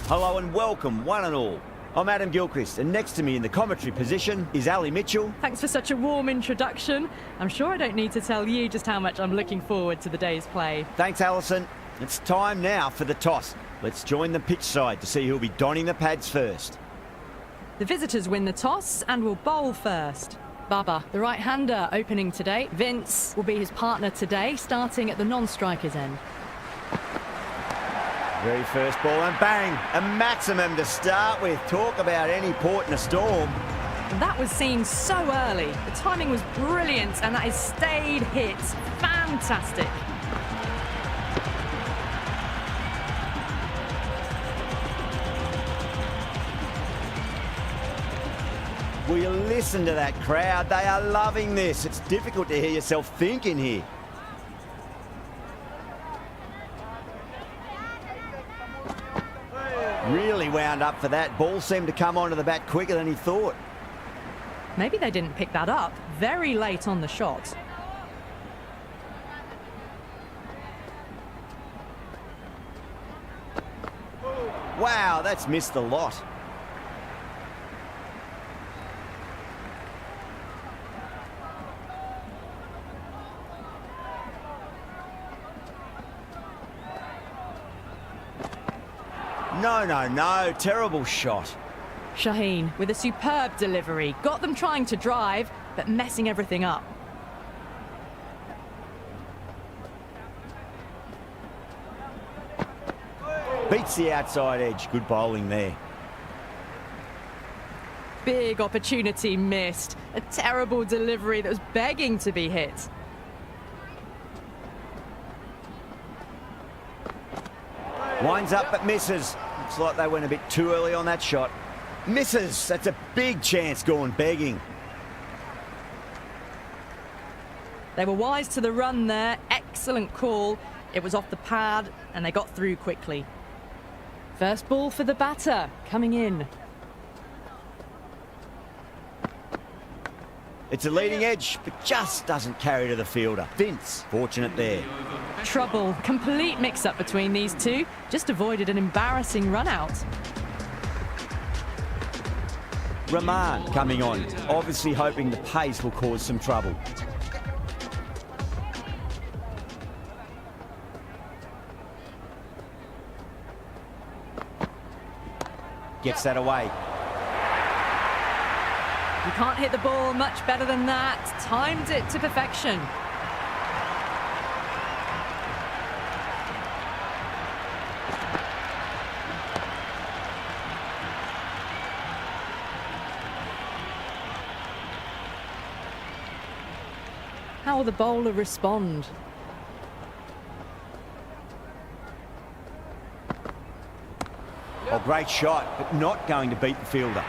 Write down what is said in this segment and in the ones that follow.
Hello and welcome, one and all. I'm Adam Gilchrist, and next to me in the commentary position is Ali Mitchell. Thanks for such a warm introduction. I'm sure I don't need to tell you just how much I'm looking forward to the day's play. Thanks, Alison. It's time now for the toss. Let's join the pitch side to see who'll be donning the pads first. The visitors win the toss and will bowl first. Babar, the right-hander, opening today. Vince will be his partner today, starting at the non-striker's end. Very first ball and bang, a maximum to start with. Talk about any port in a storm. That was seen so early. The timing was brilliant and that is stayed hit. Fantastic. Will you listen to that crowd? They are loving this. It's difficult to hear yourself thinking here. Really wound up for that. Ball seemed to come onto the bat quicker than he thought. Maybe they didn't pick that up very late on the shot. Wow, that's missed a lot. No, terrible shot. Shaheen with a superb delivery. Got them trying to drive, but messing everything up. Beats the outside edge. Good bowling there. Big opportunity missed. A terrible delivery that was begging to be hit. Winds up but misses. Looks like they went a bit too early on that shot. Misses. That's a big chance gone begging. They were wise to the run there. Excellent call. It was off the pad and they got through quickly. First ball for the batter coming in. It's a leading edge, but just doesn't carry to the fielder. Vince, fortunate there. Trouble. Complete mix-up between these two. Just avoided an embarrassing run-out. Rahman coming on, obviously hoping the pace will cause some trouble. Gets that away. You can't hit the ball much better than that. Timed it to perfection. How will the bowler respond? Oh, great shot, but not going to beat the fielder.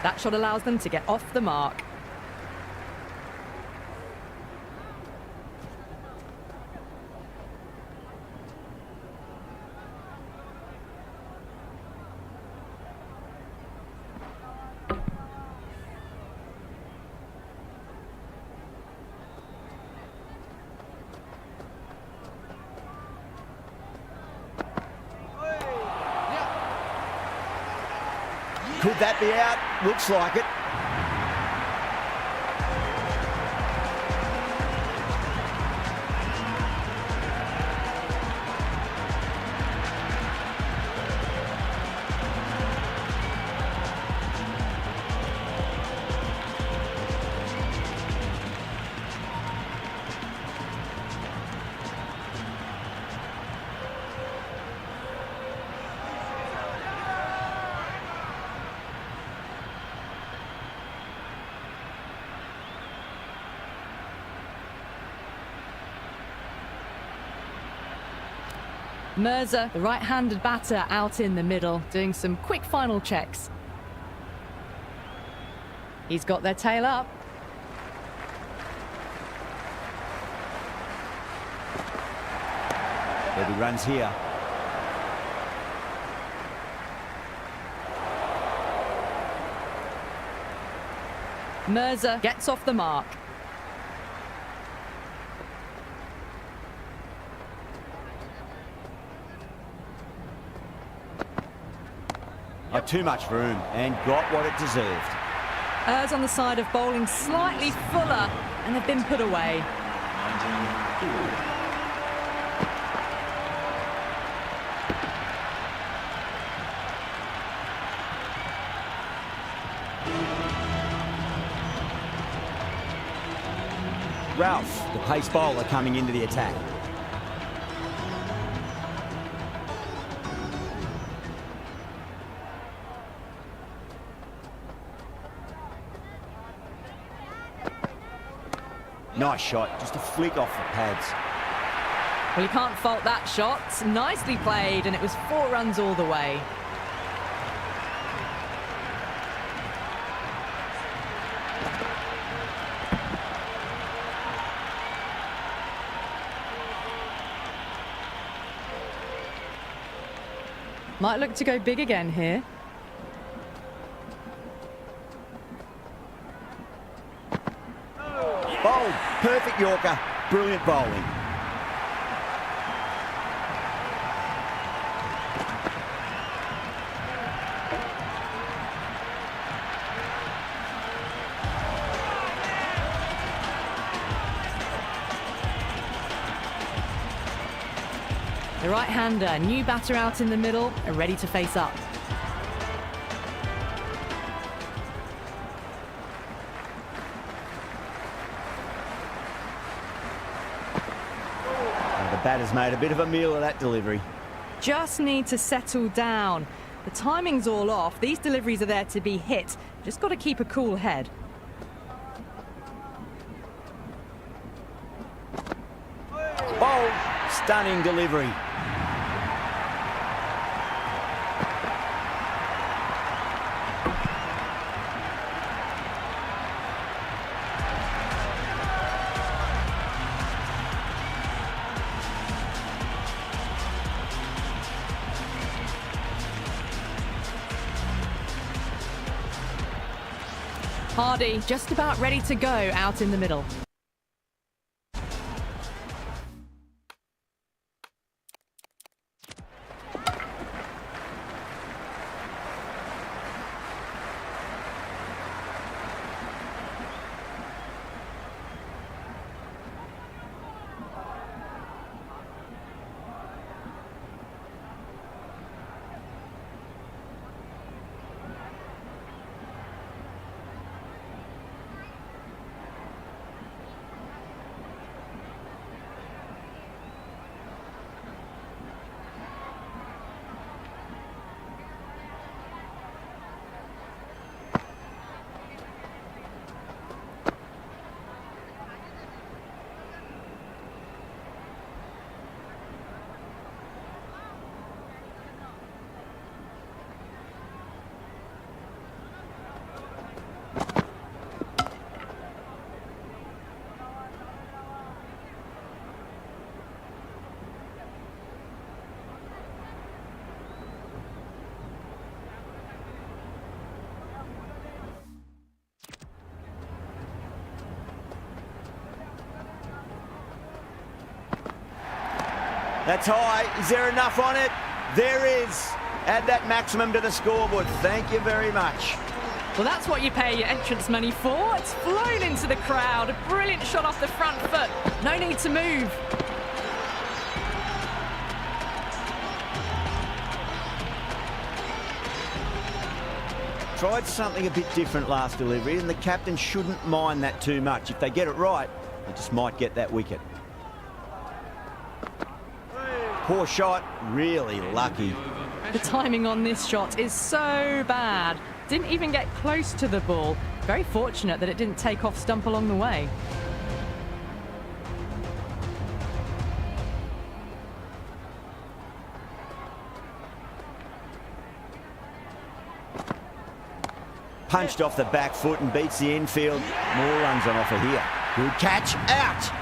That shot allows them to get off the mark. Could that be out? Looks like it. Mirza, the right-handed batter, out in the middle, doing some quick final checks. He's got their tail up. There'll be runs here. Mirza gets off the mark. Too much room and got what it deserved. Errs on the side of bowling slightly fuller and have been put away. Rauf, the pace bowler, coming into the attack. Nice shot, just a flick off the pads. Well, you can't fault that shot. Nicely played, and it was 4 runs all the way. Might look to go big again here. Bowled, perfect Yorker, brilliant bowling. The right-hander, new batter out in the middle, and ready to face up. The batter's made a bit of a meal of that delivery. Just need to settle down. The timing's all off. These deliveries are there to be hit. Just got to keep a cool head. Bowled, stunning delivery. Hardy just about ready to go out in the middle. That's high. Is there enough on it? There is. Add that maximum to the scoreboard. Thank you very much. Well, that's what you pay your entrance money for. It's flown into the crowd. A brilliant shot off the front foot. No need to move. Tried something a bit different last delivery, and the captain shouldn't mind that too much. If they get it right, they just might get that wicket. Poor shot, really lucky. The timing on this shot is so bad. Didn't even get close to the ball. Very fortunate that it didn't take off stump along the way. Punched off the back foot and beats the infield. More runs on offer here. Good catch, out.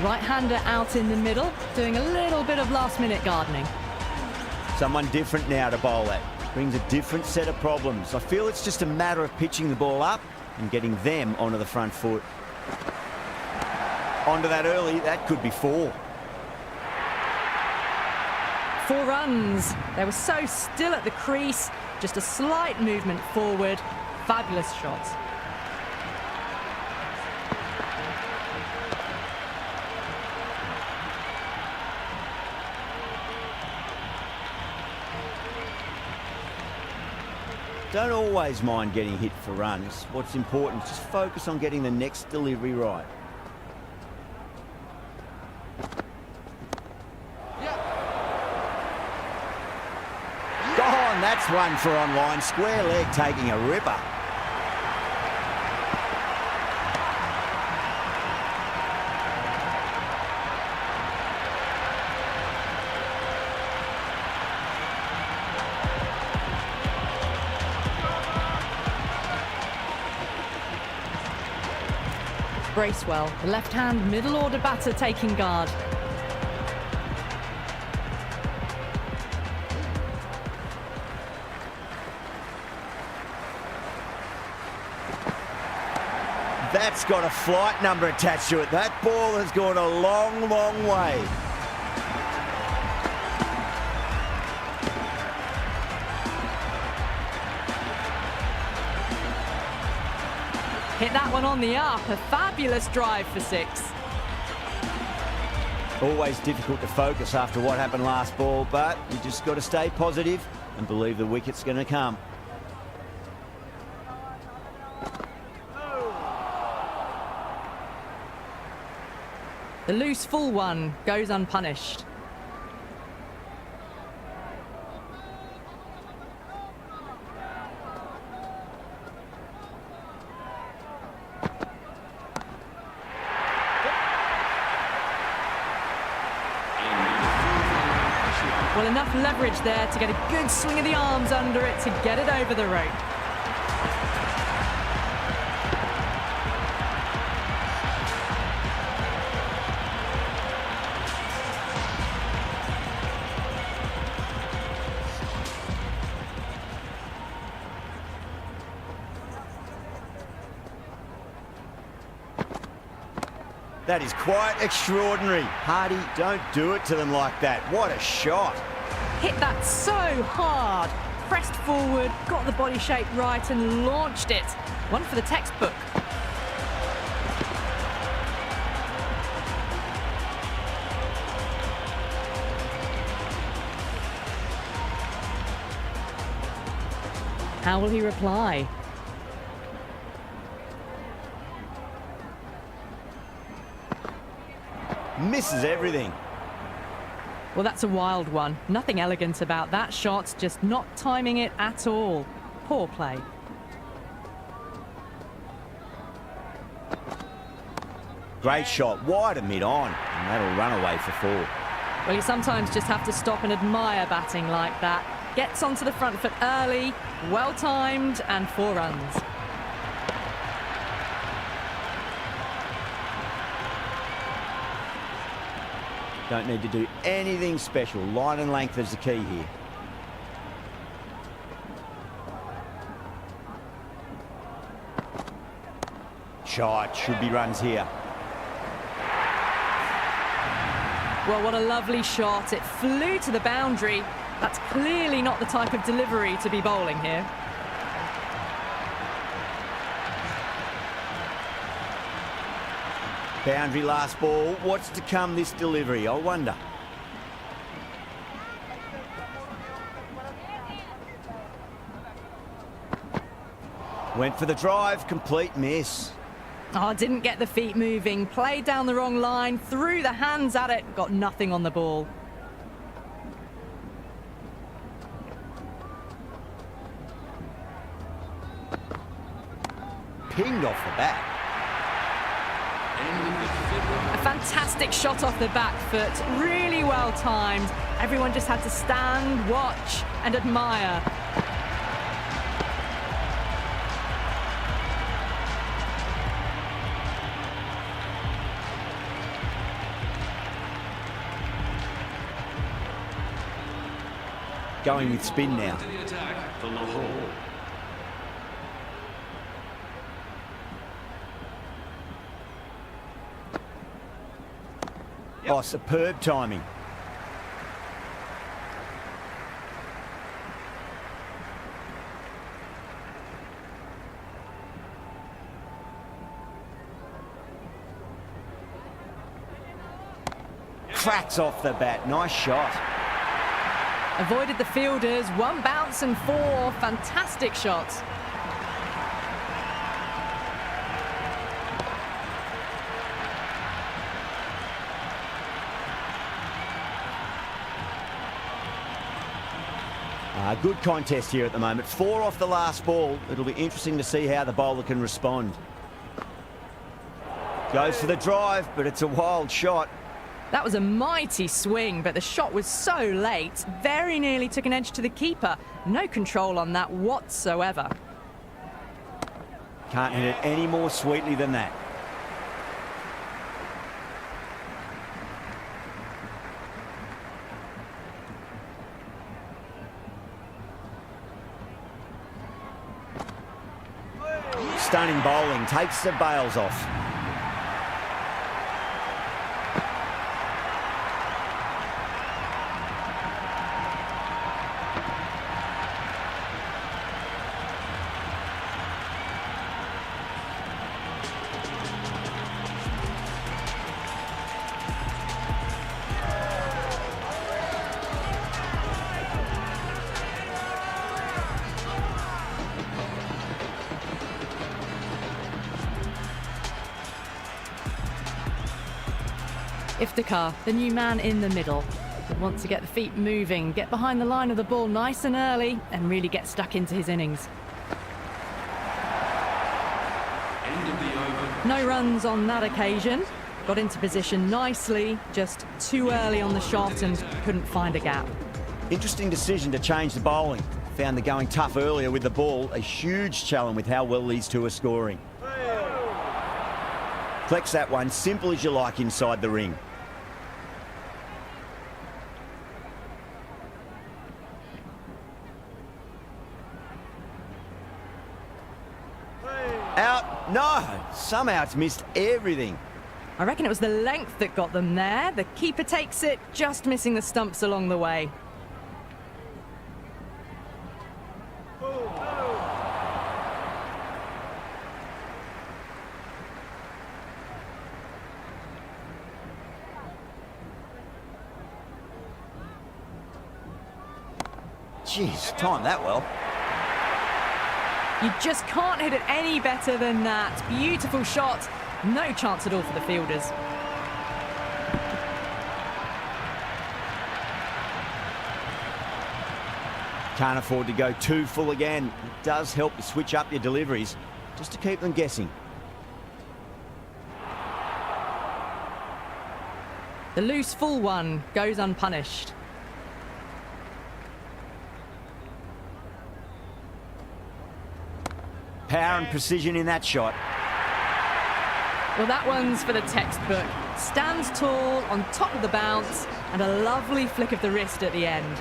Right-hander out in the middle, doing a little bit of last-minute gardening. Someone different now to bowl at. Brings a different set of problems. I feel it's just a matter of pitching the ball up and getting them onto the front foot. Onto that early, that could be 4. 4 runs. They were so still at the crease, just a slight movement forward. Fabulous shot. Don't always mind getting hit for runs. What's important is just focus on getting the next delivery right. Gone, that's one for online. Square leg taking a ripper. Bracewell, the left-hand middle-order batter taking guard. That's got a flight number attached to it. That ball has gone a long, long way. Hit that one on the up. A fabulous drive for 6. Always difficult to focus after what happened last ball, but you just got to stay positive and believe the wicket's going to come. The loose full one goes unpunished. Well, enough leverage there to get a good swing of the arms under it to get it over the rope. That is quite extraordinary. Hardy, don't do it to them like that. What a shot. Hit that so hard. Pressed forward, got the body shape right and launched it. One for the textbook. How will he reply? Misses everything. Well, that's a wild one. Nothing elegant about that shot, just not timing it at all. Poor play. Great shot, wide and mid-on, and that'll run away for 4. Well, you sometimes just have to stop and admire batting like that. Gets onto the front foot early, well-timed, and 4 runs. Don't need to do anything special. Line and length is the key here. Shot, should be runs here. Well, what a lovely shot. It flew to the boundary. That's clearly not the type of delivery to be bowling here. Boundary last ball. What's to come this delivery, I wonder. Went for the drive, complete miss. Oh, didn't get the feet moving. Played down the wrong line, threw the hands at it, got nothing on the ball. Pinged off the bat. A fantastic shot off the back foot, really well timed. Everyone just had to stand, watch and admire. going with spin now. To the attack for Lahore. Oh, superb timing. Cracks off the bat. Nice shot. Avoided the fielders, one bounce and four. Fantastic shots. Good contest here at the moment. 4 off the last ball. It'll be interesting to see how the bowler can respond. Goes for the drive, but it's a wild shot. That was a mighty swing, but the shot was so late. Very nearly took an edge to the keeper. No control on that whatsoever. Can't hit it any more sweetly than that. Stunning bowling, takes the bails off. Iftikhar, the new man in the middle, would want to get the feet moving, get behind the line of the ball nice and early, and really get stuck into his innings. End of the over. No runs on that occasion. Got into position nicely, just too early on the shot and couldn't find a gap. Interesting decision to change the bowling. Found the going tough earlier with the ball. A huge challenge with how well these two are scoring. Flex that one, simple as you like inside the ring. Out. No! Somehow it's missed everything. I reckon it was the length that got them there. The keeper takes it, just missing the stumps along the way. Jeez, timed that well. You just can't hit it any better than that. Beautiful shot. No chance at all for the fielders. Can't afford to go too full again. It does help to switch up your deliveries, just to keep them guessing. The loose full one goes unpunished. Power and precision in that shot. Well, that one's for the textbook. Stands tall on top of the bounce and a lovely flick of the wrist at the end.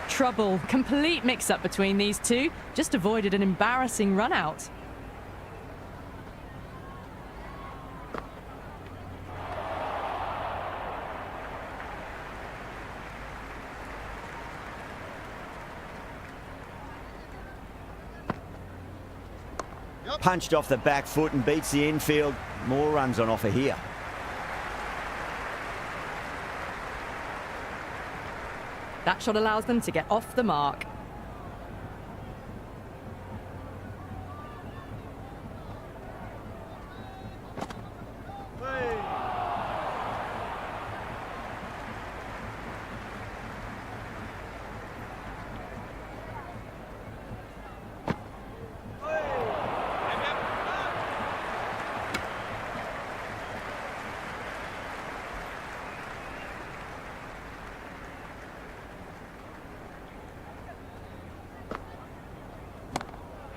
Trouble. Complete mix-up between these two. Just avoided an embarrassing run-out. Punched off the back foot and beats the infield. More runs on offer here. That shot allows them to get off the mark.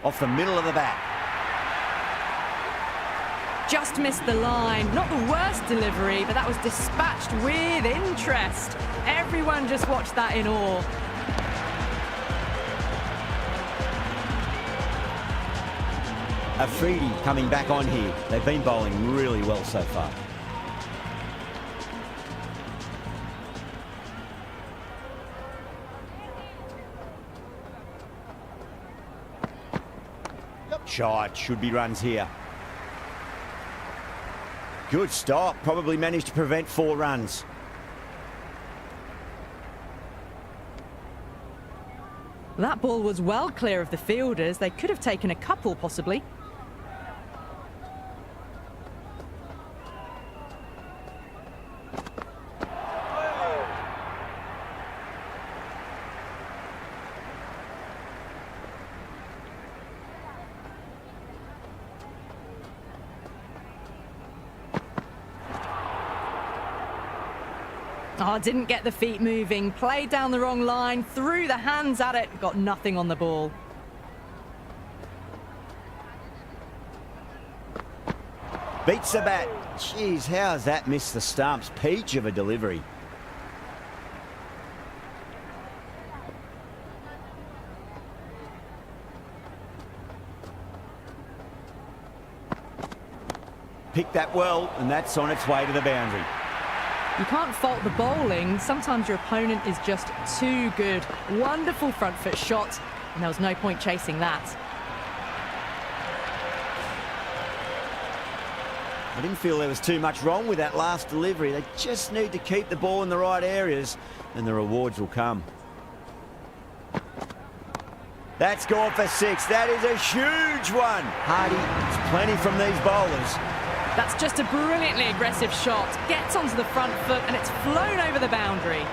off the middle of the bat. Just missed the line. Not the worst delivery, but that was dispatched with interest. Everyone just watched that in awe. Afridi coming back on here. They've been bowling really well so far. Shot, should be runs here. Good stop, probably managed to prevent 4 runs. That ball was well clear of the fielders. They could have taken a couple, possibly. Oh, didn't get the feet moving, played down the wrong line, threw the hands at it, got nothing on the ball. Beats the bat. Jeez, how has that missed the stumps? Peach of a delivery. Picked that well, and that's on its way to the boundary. You can't fault the bowling. Sometimes your opponent is just too good. Wonderful front foot shot, and there was no point chasing that. I didn't feel there was too much wrong with that last delivery. They just need to keep the ball in the right areas, and the rewards will come. That's gone for 6. That is a huge one. Hardy, it's plenty from these bowlers. That's just a brilliantly aggressive shot. Gets onto the front foot and it's flown over the boundary.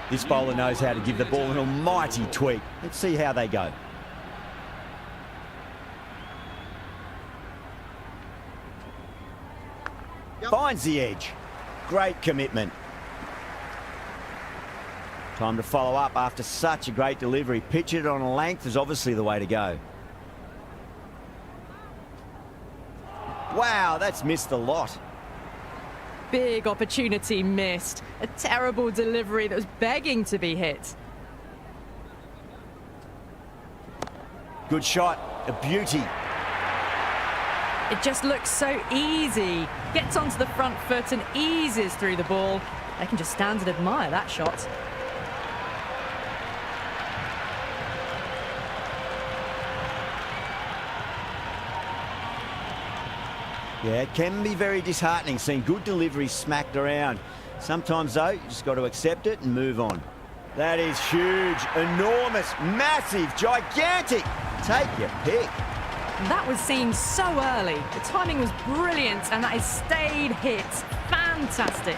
This bowler knows how to give the ball an almighty tweak. Let's see how they go. Finds the edge. Great commitment. Time to follow up after such a great delivery. Pitch it on a length is obviously the way to go. Wow, that's missed the lot. Big opportunity missed. A terrible delivery that was begging to be hit. Good shot, a beauty. It just looks so easy. Gets onto the front foot and eases through the ball. They can just stand and admire that shot. Yeah, it can be very disheartening seeing good deliveries smacked around. Sometimes, though, you just got to accept it and move on. That is huge, enormous, massive, gigantic. Take your pick. That was seen so early. The timing was brilliant and that has stayed hit. Fantastic.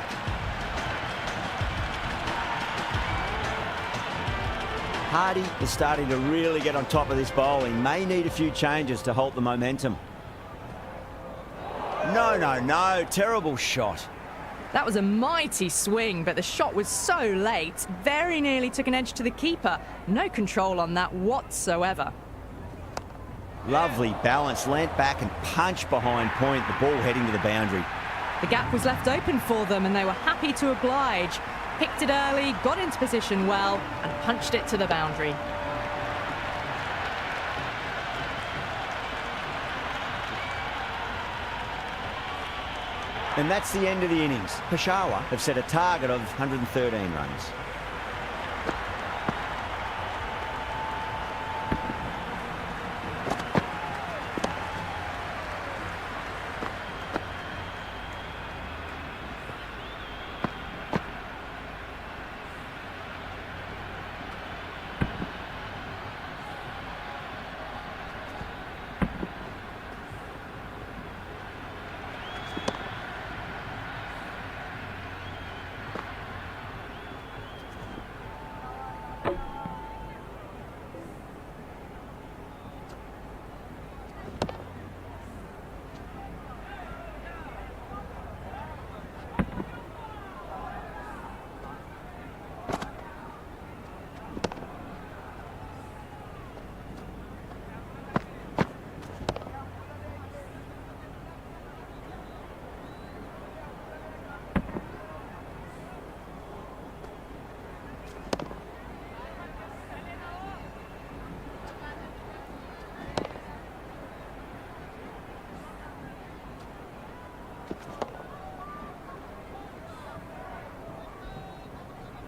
Hardy is starting to really get on top of this bowling. May need a few changes to halt the momentum. No. Terrible shot. That was a mighty swing, but the shot was so late. Very nearly took an edge to the keeper. No control on that whatsoever. Lovely balance, leant back and punched behind point, the ball heading to the boundary. The gap was left open for them and they were happy to oblige. Picked it early, got into position well and punched it to the boundary. And that's the end of the innings. Peshawar have set a target of 113 runs.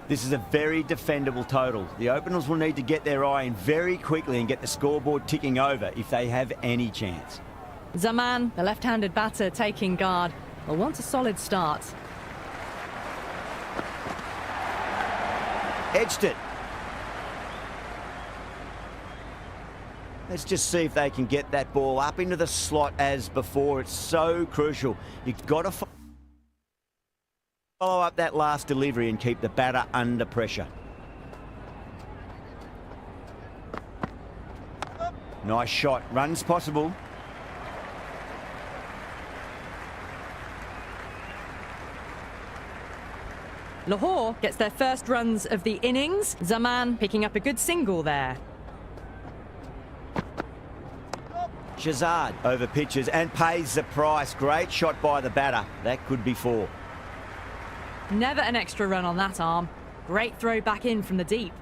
This is a very defendable total. The openers will need to get their eye in very quickly and get the scoreboard ticking over if they have any chance. Zaman, the left-handed batter, taking guard. Will want a solid start. Edged it. Let's just see if they can get that ball up into the slot as before. It's so crucial. You've got to follow up that last delivery and keep the batter under pressure. Nice shot. Runs possible. Lahore gets their first runs of the innings. Zaman picking up a good single there. Shaheen over pitches and pays the price. Great shot by the batter. That could be 4. Never an extra run on that arm. Great throw back in from the deep.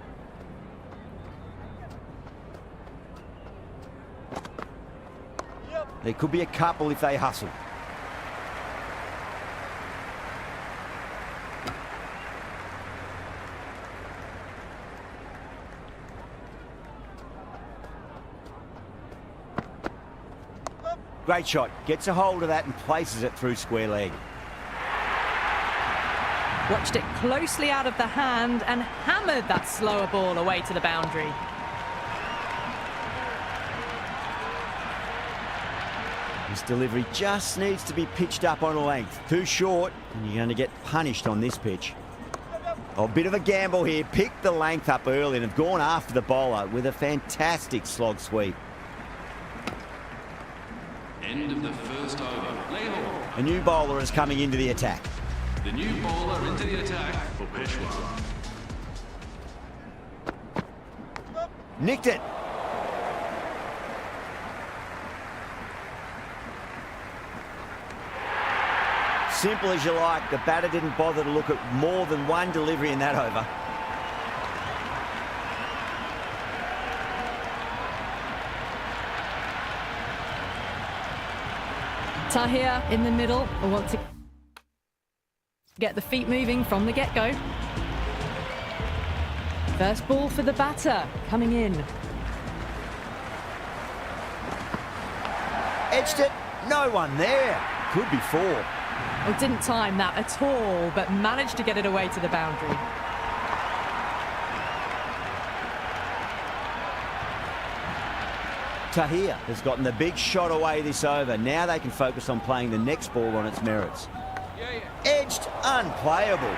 There could be a couple if they hustle. Great shot. Gets a hold of that and places it through square leg. Watched it closely out of the hand and hammered that slower ball away to the boundary. This delivery just needs to be pitched up on a length. Too short, and you're going to get punished on this pitch. Oh, a bit of a gamble here. Picked the length up early and have gone after the bowler with a fantastic slog sweep. End of the first over. Lahore. A new bowler is coming into the attack. The new bowler into the attack for Peshawar. Nicked it. Simple as you like. The batter didn't bother to look at more than one delivery in that over. Tahir in the middle will want to get the feet moving from the get-go. First ball for the batter coming in. Edged it. No one there. Could be 4. Well, didn't time that at all, but managed to get it away to the boundary. Tahir has gotten the big shot away this over. Now they can focus on playing the next ball on its merits. Edged, unplayable.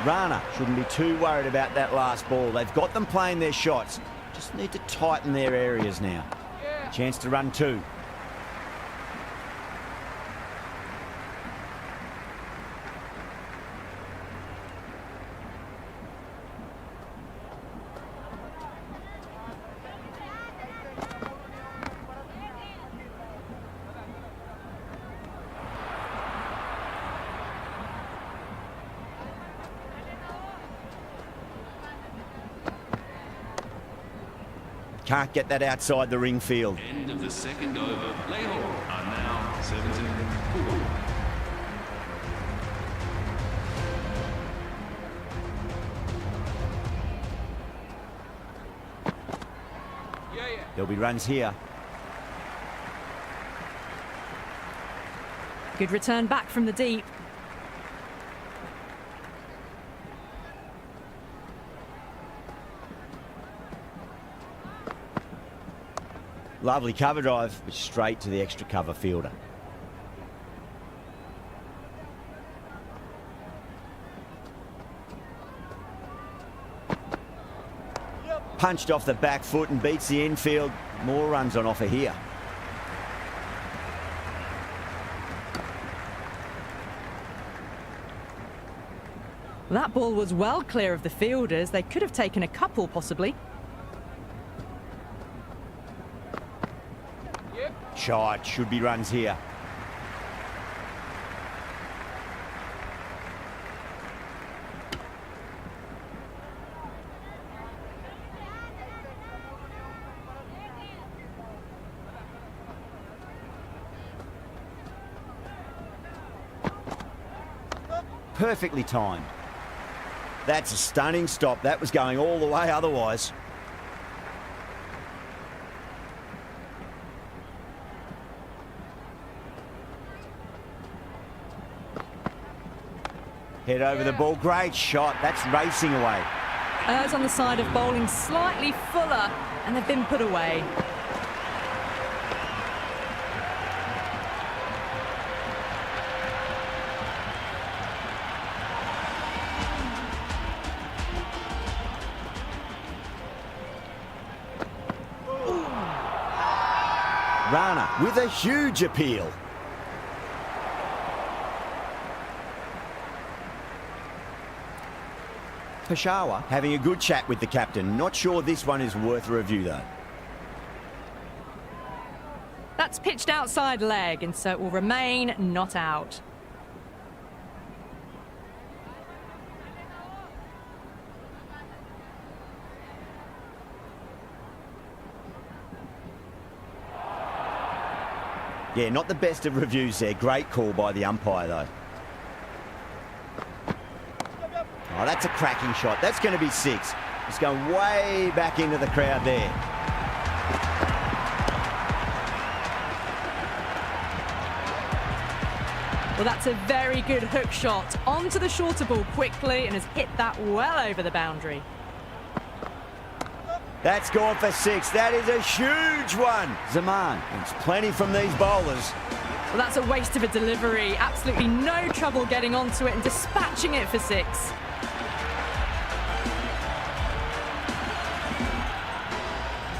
Rana shouldn't be too worried about that last ball. They've got them playing their shots. Just need to tighten their areas now. Chance to run 2. Can't get that outside the ring field. End of the second over. Lahore are now 17-4. There'll be runs here. Good return back from the deep. Lovely cover drive, but straight to the extra cover fielder. Punched off the back foot and beats the infield. More runs on offer here. That ball was well clear of the fielders. They could have taken a couple, possibly. Shot, should be runs here. perfectly timed. That's a stunning stop. That was going all the way otherwise. Head over the ball. Great shot. That's racing away. Ers on the side of bowling slightly fuller, and they've been put away. Rana with a huge appeal. Peshawar having a good chat with the captain. Not sure this one is worth a review though. That's pitched outside leg, and so it will remain not out. Yeah, not the best of reviews there. Great call by the umpire though. Oh, that's a cracking shot. That's going to be 6. It's going way back into the crowd there. Well, that's a very good hook shot. Onto the shorter ball quickly and has hit that well over the boundary. That's gone for 6. That is a huge one. Zaman wants plenty from these bowlers. Well, that's a waste of a delivery. Absolutely no trouble getting onto it and dispatching it for 6.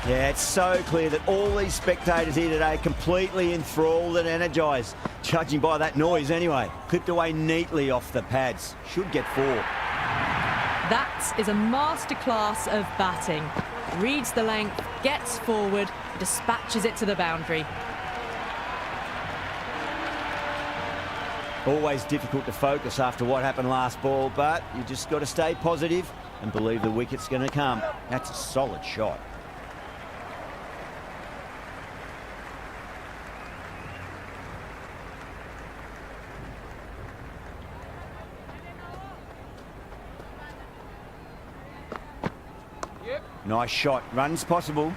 Yeah, it's so clear that all these spectators here today completely enthralled and energised, judging by that noise anyway. Clipped away neatly off the pads. Should get 4. That is a masterclass of batting. Reads the length, gets forward, dispatches it to the boundary. Always difficult to focus after what happened last ball, but you just got to stay positive and believe the wicket's going to come. That's a solid shot. Nice shot. Runs possible.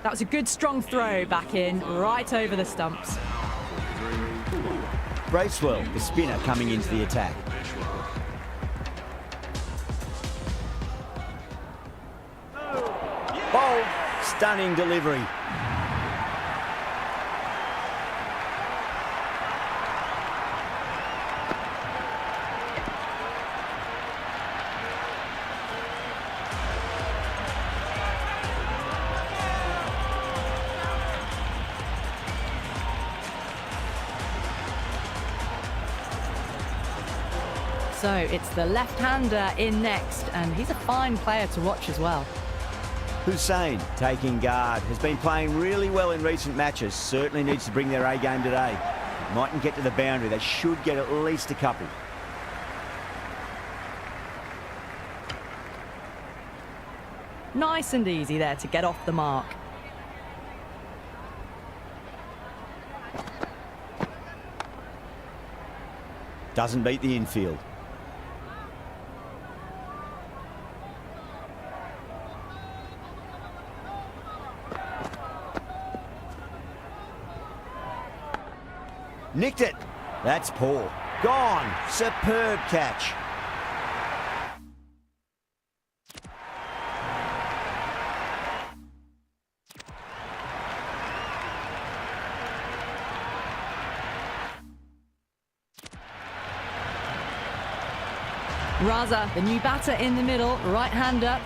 That was a good strong throw back in, right over the stumps. Bracewell, the spinner, coming into the attack. Bold. Stunning delivery. So it's the left-hander in next, and he's a fine player to watch as well. Hussain taking guard. Has been playing really well in recent matches. Certainly needs to bring their A game today. Mightn't get to the boundary. They should get at least a couple. Nice and easy there to get off the mark. Doesn't beat the infield. Nicked it. That's poor. Gone. Superb catch. Raza, the new batter in the middle, right-hander.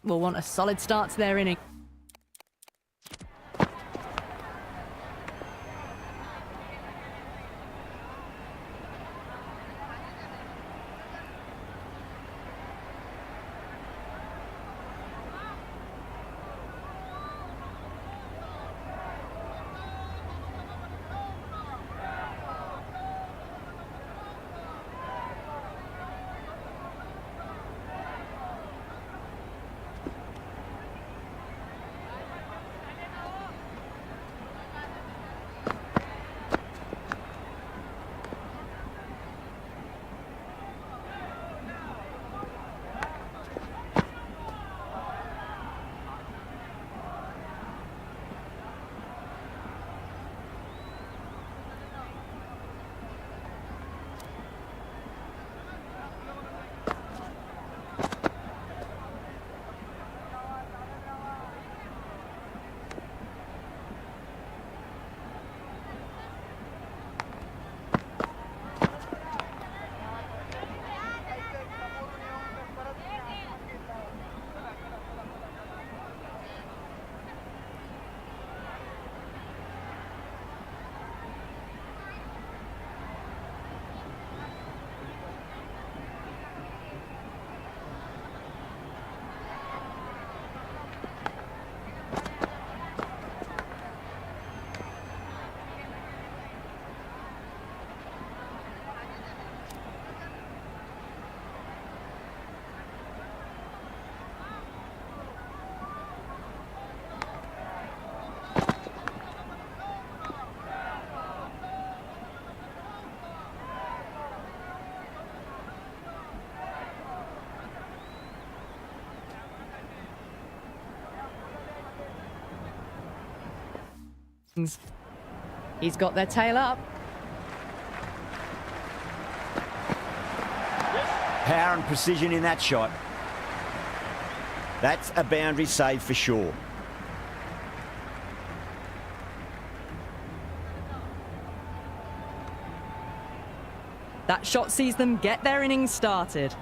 will want a solid start to their inning. He's got their tail up. Power and precision in that shot. That's a boundary save for sure. That shot sees them get their innings started.